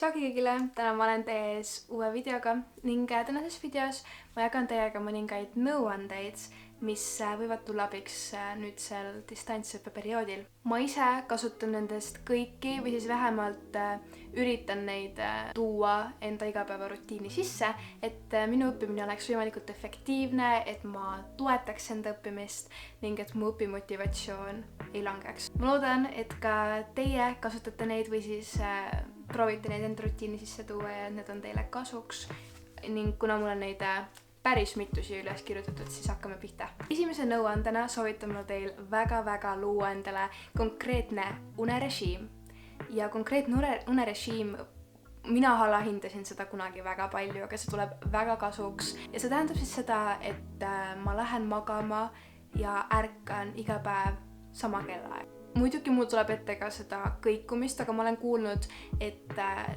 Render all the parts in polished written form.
Tšau kõigile, täna ma olen teie ees uue videoga ning tänases videos ma jagan teiega mõningaid nõuandeid, mis võivad tulla abiks nüüdsel distantsõppe perioodil. Ma ise kasutan nendest kõiki või siis vähemalt üritan neid tuua enda igapäevarutiini sisse, et minu õppimine oleks võimalikult efektiivne, et ma toetaks enda õppimist ning et mu õpimotivatsioon ei langeks. Ma loodan, et ka teie kasutate neid või siis proovite neid enda rutiini sisse tuua ja need on teile kasuks ning kuna mul on neid päris mitu siia üles kirjutatud, siis hakkame pihta. Esimese nõuandena soovitan ma teil väga luua endale konkreetne unerežiim ja konkreetne unerežiim, mina alahindasin seda kunagi väga palju, aga see tuleb väga kasuks ja see tähendab siis seda, et ma lähen magama ja ärkan iga päev sama kellaaeg. Muidugi mul tuleb ette ka seda kõikumist, aga ma olen kuulnud, et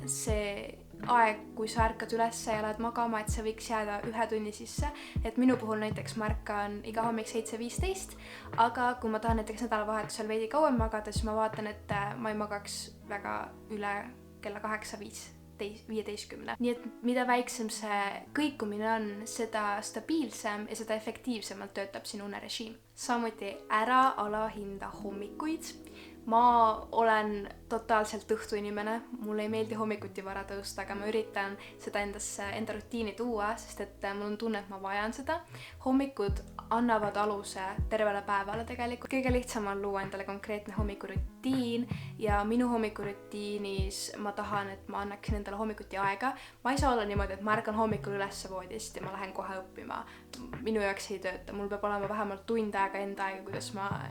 see aeg, kui sa ärkad üles ja lähed magama, et see võiks jääda 1 tunni sisse, et minu puhul näiteks ma ärkan iga hommik 7:15, aga kui ma tahan näiteks nädalavahetusel veidi kauem magada, siis ma vaatan, et ma ei magaks väga üle kella 8:15. Nii et mida väiksem see kõikumine on, seda stabiilsem ja seda efektiivsemalt töötab sinu unerežiim. Samuti ära alahinda hommikuid. Ma olen totaalselt õhtuinimene, mulle ei meeldi hommikuti vara tõusta, aga ma üritan seda enda rutiini tuua, sest et mul on tunne, et ma vajan seda. Hommikud annavad aluse tervele päevale tegelikult. Kõige lihtsam on luua endale konkreetne hommikurutiin ja minu hommikurutiinis ma tahan, et ma annaksin endale hommikuti aega. Ma ei saa olla niimoodi, et ma ärkan hommikul üles voodist ja ma lähen kohe õppima. Minu jaoks ei tööta, mul peab olema vähemalt tund aega enda aega,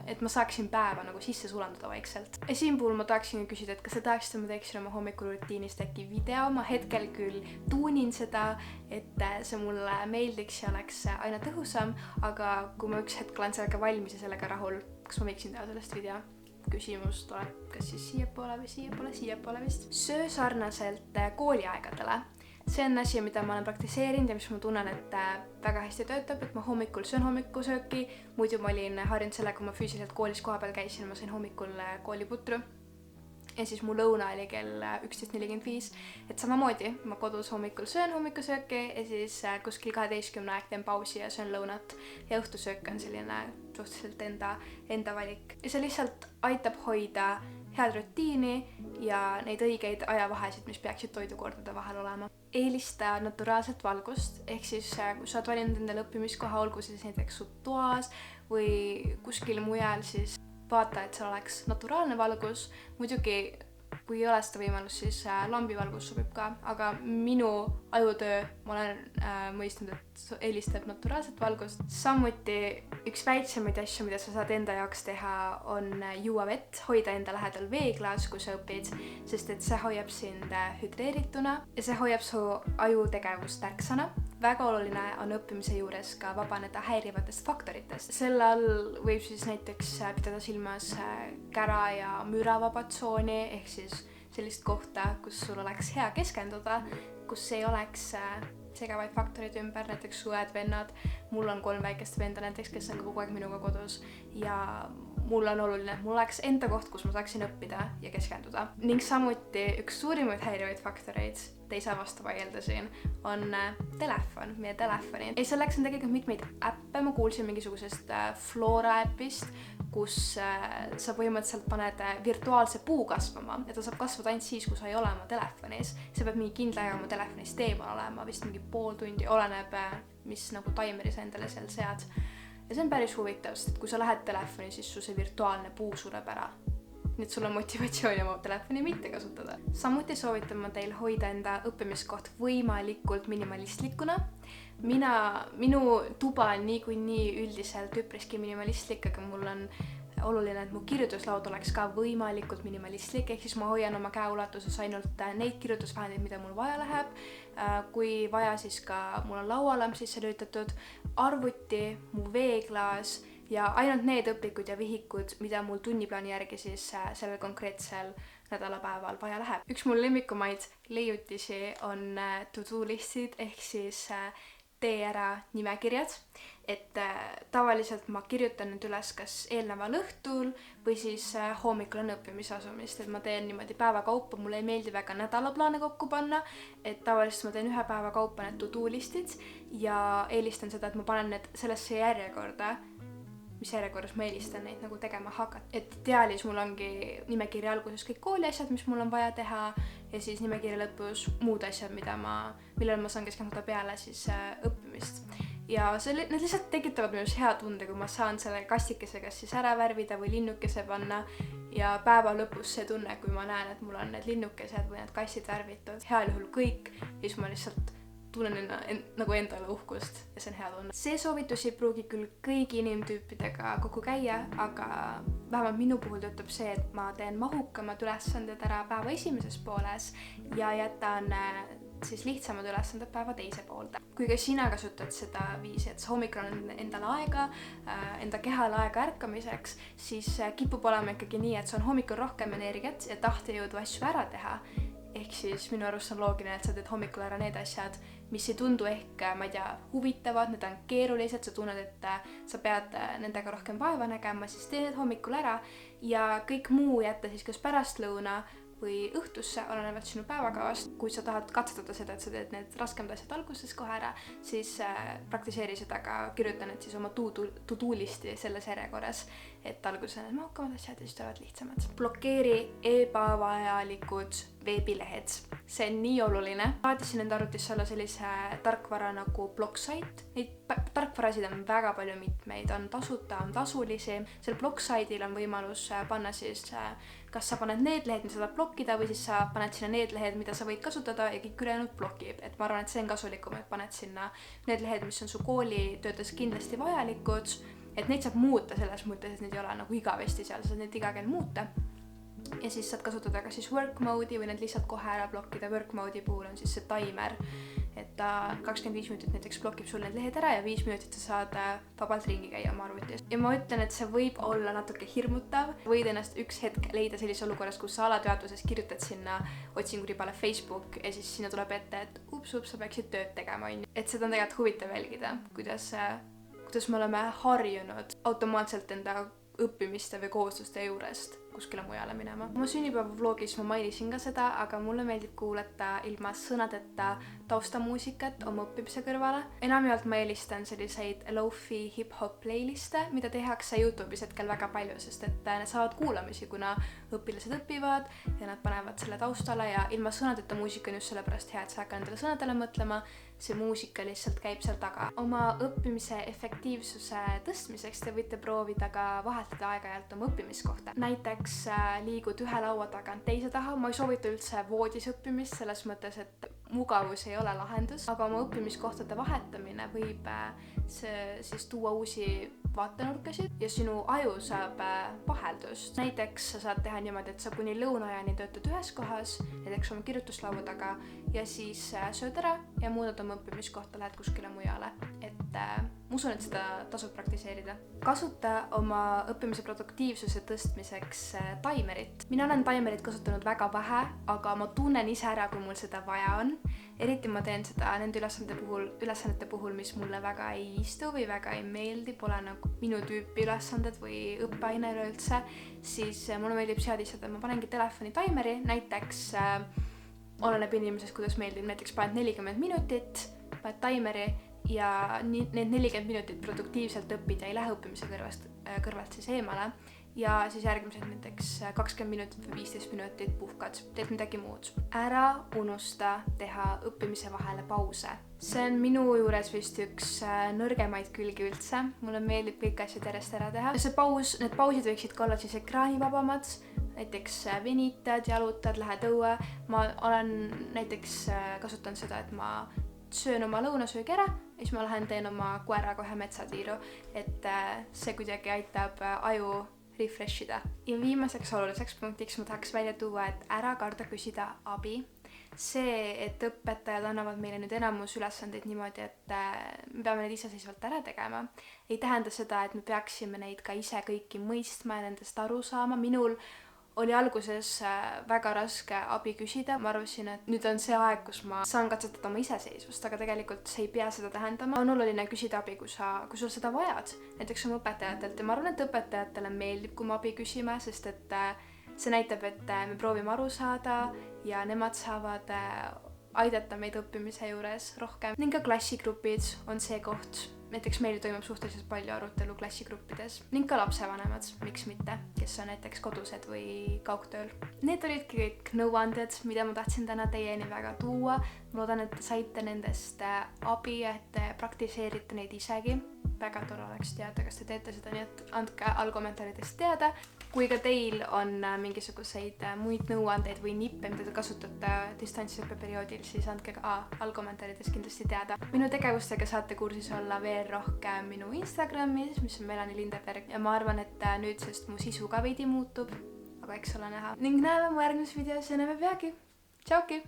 et ma saaksin päeva nagu sisse sulanduda vaikselt. Ja siin puhul ma tahaksin küsida, et kas te tahaksite, ma teeksin oma hommikurutiinist äkki video. Ma hetkel küll tuunin seda, et see mulle meeldiks ja oleks aina tõhusam, aga kui ma üks hetk olen sellega valmis ja sellega rahul, kas ma võiksin teha sellest video? Küsimus tuleb kas siis siiapoole vist. Söö sarnaselt kooliaegadele. See on asi, mida ma olen praktiseerinud ja mis ma tunnen, et väga hästi töötab, et ma hommikul söön hommikusööki. Muidu ma olin harjunud sellega, kui ma füüsiliselt koolis kohapeal käisin, ma sain hommikul kooliputru. Ja siis mu lõuna oli kell 11:45, et samamoodi ma kodus hommikul söön hommikusööki ja siis kuskil 12 aeg teen pausi ja söön lõunat ja õhtusöök on selline suhteliselt enda valik. Ja see lihtsalt aitab hoida head rutiini ja neid õigeid ajavahesid, mis peaksid toidukordade vahel olema. Eelista naturaalset valgust, ehk siis kui sa oled valinud endale õppimiskoha, olgu siis näiteks su toas või kuskil mujal, siis vaata, et seal oleks naturaalne valgus. Muidugi, kui ei ole seda võimalust, siis lambivalgus sobib ka, aga minu ajutöö, ma olen mõistnud, et eelistab naturaalset valgust. Samuti üks väiksemaid asju, mida sa saad enda jaoks teha, on juua vett, hoida enda lähedal veeklaas, kui sa õpid, sest et see hoiab sind hüdreerituna ja see hoiab su ajutegevust ärksana. Väga oluline on õppimise juures ka vabaneda häirivatest faktoritest. Selle all võib siis näiteks pidada silmas kära ja müravaba tsooni, ehk siis sellist kohta, kus sul oleks hea keskenduda, kus ei oleks segavaid faktorid ümber, näiteks su õed-vennad. Mul on 3 väikest venda näiteks, kes on kogu aeg minuga kodus ja mul on oluline, et mul oleks enda koht, kus ma saaksin õppida ja keskenduda. Ning samuti üks suurimaid häirivaid faktoreid, te ei saa vastu vaielda siin, on telefon, meie telefoni. Ja selleks on tegelikult mitmeid äppe, ma kuulsin mingisugusest Flora äpist, kus sa põhimõtteliselt paned virtuaalse puu kasvama ja ta saab kasvada ainult siis, kui sa ei ole oma telefonis. See peab mingi kindla aja oma telefonist eemal olema, vist mingi pool tundi, oleneb, mis nagu taimeri sa endale seal sead. Ja see on päris huvitav, sest kui sa lähed telefoni, siis su see virtuaalne puu sureb ära. Nii et sul on motivatsiooni oma telefoni mitte kasutada. Samuti soovitan ma teil hoida enda õppimiskoht võimalikult minimalistlikuna. Minu tuba on niikuinii üldiselt üpriski minimalistlik, aga mul on oluline, et mu kirjutuslaud oleks ka võimalikult minimalistlik, ehk siis ma hoian oma käeulatuses ainult neid kirjutusvahendeid, mida mul vaja läheb. Kui vaja, siis ka mul on laualamp sisse lülitatud, arvuti, mu veeklaas ja ainult need õpikud ja vihikud, mida mul tunniplaani järgi siis sellel konkreetsel nädalapäeval vaja läheb. Üks mul lemmikumaid leiutisi on to-do listid, ehk siis tee ära nimekirjad, et tavaliselt ma kirjutan need üles kas eelneval õhtul või siis hommikul on õppimise asumist, et ma teen niimoodi päeva kaupa, mulle ei meeldi väga nädalaplaane kokku panna, et tavaliselt ma teen ühe päeva kaupa need to-do listid ja eelistan seda, et ma panen need sellesse järjekorda, mis järjekorras ma eelistan neid nagu tegema hakata. Et ideaalis mul ongi nimekirja alguses kõik kooli asjad, mis mul on vaja teha ja siis nimekirja lõpus muud asjad, millel ma saan keskenduda peale siis õppimist. Ja need lihtsalt tekitavad minus hea tunde, kui ma saan selle kastikese kas siis ära värvida või linnukese panna ja päeva lõpus see tunne, kui ma näen, et mul on need linnukesed või need kastid värvitud, heal juhul kõik ja siis ma lihtsalt tunnen nagu endale uhkust ja see on hea tunne. See soovitus ei pruugi küll kõigi inimtüüpidega kokku käia, aga vähemalt minu puhul töötab see, et ma teen mahukamad ülesanded ära päeva esimeses pooles ja jätan siis lihtsamad ülesanded päeva teise poolde. Kui ka sina kasutad seda viisi, et sa hommikul on endal aega, enda kehal aega ärkamiseks, siis kipub olema ikkagi nii, et sul on hommikul rohkem energiat ja tahtejõudu asju ära teha. Ehk siis minu arust on loogiline, et sa teed hommikul ära need asjad, mis ei tundu ehk, ma ei tea, huvitavad, need on keerulised, sa tunned, et sa pead nendega rohkem vaeva nägema, siis tee need hommikul ära ja kõik muu jätta siis kas pärastlõuna või õhtusse, olenevalt sinu päevakavast. Kui sa tahad katsetada seda, et sa teed need raskemad asjad alguses kohe ära, siis praktiseeri seda ka, kirjuta need siis oma to-do listi selles järjekorras, et alguses on need mahukamad asjad ja siis tulevad lihtsamad. Blokeeri ebavajalikud veebilehed. See on nii oluline. Vaatasin enda arvutisse olla sellise tarkvara nagu Blocksite. Neid tarkvarasid on väga palju mitmeid, on tasuta, on tasulisi. Sel Blocksite'il on võimalus panna siis, kas sa paned need lehed, mida sa tahad blokkida või siis sa paned sinna need lehed, mida sa võid kasutada ja kõik ülejäänud blokib. Et ma arvan, et see on kasulikum, et paned sinna need lehed, mis on su koolitöödes kindlasti vajalikud, et neid saab muuta selles mõttes, et need ei ole nagu igavesti seal, saad neid iga kell muuta. Ja siis saad kasutada ka siis work mode'i või need lihtsalt kohe ära blokkida. Work mode'i puhul on siis see timer, et ta 25 minutit näiteks blokib sul need lehed ära ja 5 minutit sa saad vabalt ringi käia oma arvutis. Ja ma ütlen, et see võib olla natuke hirmutav. Võid ennast üks hetk leida sellises olukorras, kus sa alateadvuses kirjutad sinna otsinguribale Facebook ja siis sinna tuleb ette, et ups, sa peaksid tööd tegema. Et seda on tegelikult huvitav jälgida, kuidas me oleme harjunud automaatselt enda õppimiste või kohustuste juurest kuskile mujale minema. Oma sünnipäeva vlogis ma mainisin ka seda, aga mulle meeldib kuulata ilma sõnadeta taustamuusikat oma õppimise kõrvale. Enamjaolt ma eelistan selliseid lo-fi hip-hop playliste, mida tehakse YouTube'is hetkel väga palju, sest et need saavad kuulamisi, kuna õpilased õpivad ja nad panevad selle taustale ja ilma sõnadeta muusika on just sellepärast hea, et sa hakka nendele sõnadele mõtlema. See muusika lihtsalt käib seal taga. Oma õppimise efektiivsuse tõstmiseks te võite proovida ka vahetada aeg-ajalt oma õppimiskohta. Näiteks liigud ühe laua tagant teise taha. Ma ei soovita üldse voodis õppimist selles mõttes, et mugavus ei ole lahendus, aga oma õppimiskohtade vahetamine võib see siis tuua uusi vaatenurkasid ja sinu aju saab vaheldust. Näiteks sa saad teha niimoodi, et sa kuni lõunaajani töötad ühes kohas, näiteks oma kirjutuslaua taga ja siis sööd ära ja muudad oma õppimiskohta, lähed kuskile mujale. Et ma usun, et seda tasub praktiseerida. Kasuta oma õppimise produktiivsuse tõstmiseks taimerit. Mina olen taimerit kasutanud väga vähe, aga ma tunnen ise ära, kui mul seda vaja on. Eriti ma teen seda nende ülesannete puhul, mis mulle väga ei istu või väga ei meeldi, pole nagu minu tüüpi ülesanded või õppeaine üleüldse, siis mulle meeldib seadistada, et ma panengi telefoni taimeri, näiteks oleneb inimesest, kuidas meeldib, näiteks paned 40 minutit, paned taimeri ja need 40 minutit produktiivselt õppida ei lähe õppimise kõrvalt siis eemale ja siis järgmised näiteks 20 minutit või 15 minutit puhkad, teed midagi muud. Ära unusta teha õppimise vahele pause. See on minu juures vist üks nõrgemaid külgi üldse. Mulle meeldib kõik asjad järjest ära teha. Need pausid võiksid ka olla siis ekraanivabamad, näiteks venitad, jalutad, lähed õue. Ma olen näiteks kasutanud seda, et ma söön oma lõunasöögi ära ja siis ma lähen teen oma koeraga ühe metsatiiru, et see kuidagi aitab aju refreshida. Ja viimaseks oluliseks punktiks ma tahaks välja tuua, et ära karda küsida abi. See, et õpetajad annavad meile nüüd enamus ülesandeid niimoodi, et me peame neid iseseisvalt ära tegema, ei tähenda seda, et me peaksime neid ka ise kõiki mõistma ja nendest aru saama. Minul oli alguses väga raske abi küsida, ma arvasin, et nüüd on see aeg, kus ma saan katsetada oma iseseisvust, aga tegelikult see ei pea seda tähendama. On oluline küsida abi, kui sul seda vajad, näiteks oma õpetajatelt, ja ma arvan, et õpetajatele meeldib, kui me abi küsime, sest et see näitab, et me proovime aru saada ja nemad saavad aidata meid õppimise juures rohkem. Ning ka klassigrupid on see koht, näiteks meil toimub suhteliselt palju arutelu klassigruppides ning ka lapsevanemad, miks mitte, kes on näiteks kodused või kaugtööl. Need olidki kõik nõuanded, mida ma tahtsin täna teieni väga tuua. Ma loodan, et te saite nendest abi, et te praktiseerite neid isegi. Väga tore oleks teada, kas te teete seda, nii et andke allkommentaarides teada. Kui ka teil on mingisuguseid muid nõuandeid või nippe, mida te kasutate distantsõppe perioodil, siis andke ka allkommentaarides kindlasti teada. Minu tegevustega saate kursis olla veel rohkem minu Instagramis, mis on Melanie Lindeberg, ja ma arvan, et nüüdsest mu sisu ka veidi muutub, aga eks ole näha. Ning näeme mu järgmises videos ja näeme peagi. Tšauki!